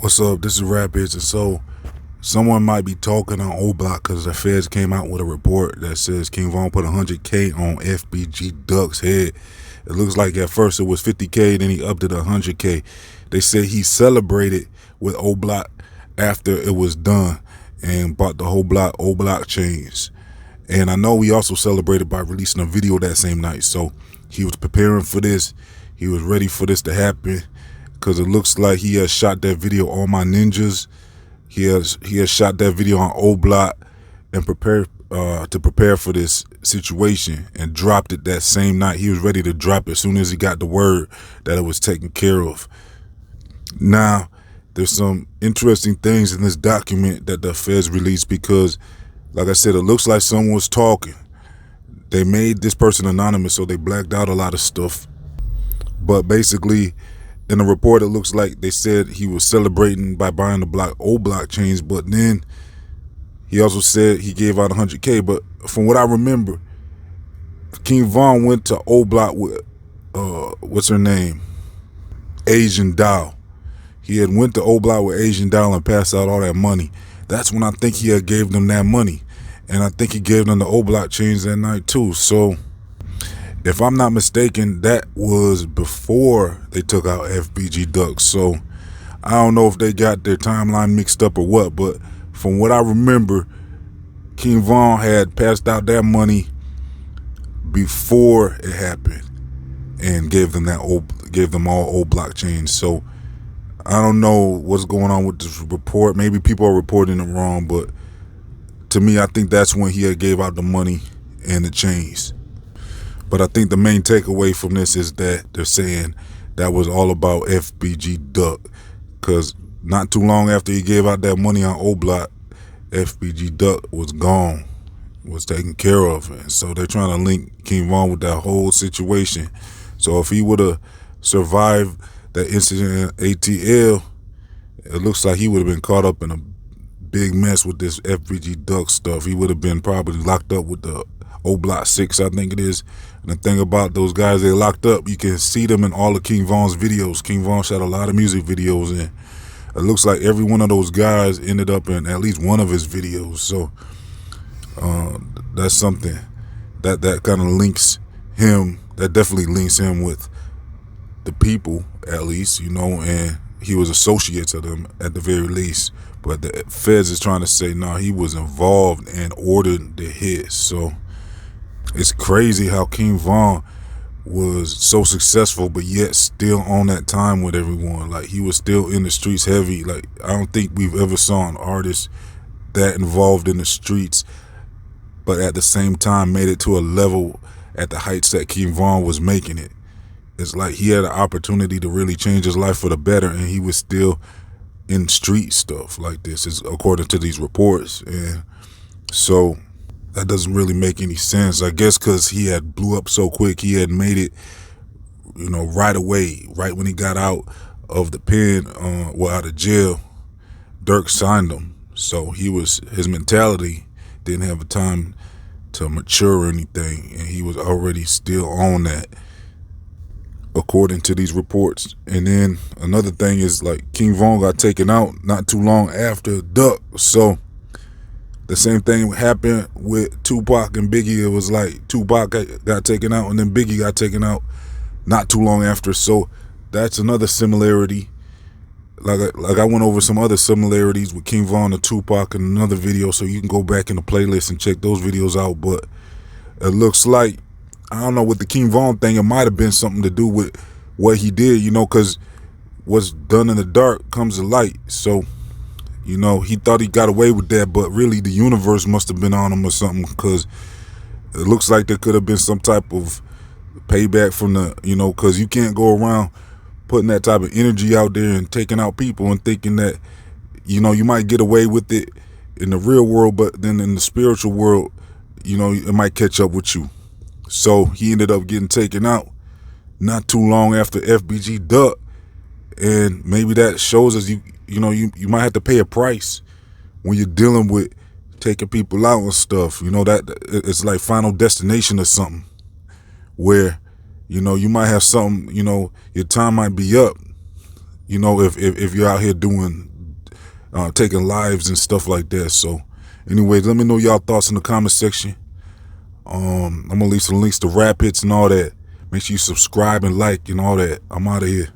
What's up? This is Rapids, and so someone might be talking on Oblock because the feds came out with a report that says King Von put 100K on FBG Duck's head. It looks like at first it was 50K, then he upped it to 100K. They said he celebrated with Oblock after it was done and bought the whole Oblock chains. And I know he also celebrated by releasing a video that same night. So he was preparing for this. He was ready for this to happen, because it looks like he has shot that video on my ninjas. He has shot that video on Oblock and prepare for this situation, and dropped it that same night. He was ready to drop it as soon as he got the word that it was taken care of. Now, there's some interesting things in this document that the feds released because, like I said, it looks like someone was talking. They made this person anonymous, so they blacked out a lot of stuff. But basically, in the report, it looks like they said he was celebrating by buying the Oblock chains, but then he also said he gave out 100K. But from what I remember, King Von went to Oblock with, what's her name? Asian Doll. He had went to Oblock with Asian Doll and passed out all that money. That's when I think he had gave them that money. And I think he gave them the Oblock chains that night too. So if I'm not mistaken, that was before they took out FBG Ducks. So I don't know if they got their timeline mixed up or what, but from what I remember, King Von had passed out that money before it happened and gave them all Oblock chains. So I don't know what's going on with this report. Maybe people are reporting it wrong, but to me, I think that's when he had gave out the money and the chains. But I think the main takeaway from this is that they're saying that was all about FBG Duck, because not too long after he gave out that money on Oblock, FBG Duck was gone, was taken care of. And so they're trying to link King Von with that whole situation. So if he would have survived that incident in ATL, it looks like he would have been caught up in a big mess with this FBG Duck stuff. He would have been probably locked up with the Oblock 6, I think it is. And the thing about those guys they locked up, you can see them in all of King Von's videos. King Von shot a lot of music videos, and it looks like every one of those guys ended up in at least one of his videos. So that's something that kind of links him. That definitely links him with the people, at least, and he was associates of them at the very least. But the feds is trying to say, no, he was involved and ordered the hit. So it's crazy how King Von was so successful, but yet still on that time with everyone. Like, he was still in the streets heavy. Like, I don't think we've ever saw an artist that involved in the streets, but at the same time made it to a level at the heights that King Von was making it. It's like he had an opportunity to really change his life for the better, and he was still in street stuff like this, is according to these reports. And so that doesn't really make any sense, I guess, because he had blew up so quick. He had made it, right away, right when he got out of the pen, out of jail. Dirk signed him, so his mentality didn't have a time to mature or anything, and he was already still on that, according to these reports. And then another thing is, like, King Von got taken out not too long after Duck. So the same thing happened with Tupac and Biggie. It was like Tupac got taken out and then Biggie got taken out not too long after. So that's another similarity. Like I went over some other similarities with King Von and Tupac in another video, so you can go back in the playlist and check those videos out. But it looks like, I don't know, with the King Von thing, it might have been something to do with what he did, because what's done in the dark comes to light. So, he thought he got away with that, but really the universe must have been on him or something, because it looks like there could have been some type of payback from the, because you can't go around putting that type of energy out there and taking out people and thinking that, you might get away with it in the real world, but then in the spiritual world, it might catch up with you. So he ended up getting taken out not too long after FBG Duck, and maybe that shows us you might have to pay a price when you're dealing with taking people out and stuff. That it's like Final Destination or something, where you might have something, your time might be up, if you're out here doing taking lives and stuff like that. So anyways, let me know y'all thoughts in the comment section. I'm gonna leave some links to rap hits and all that. Make sure you subscribe and like and all that. I'm out of here.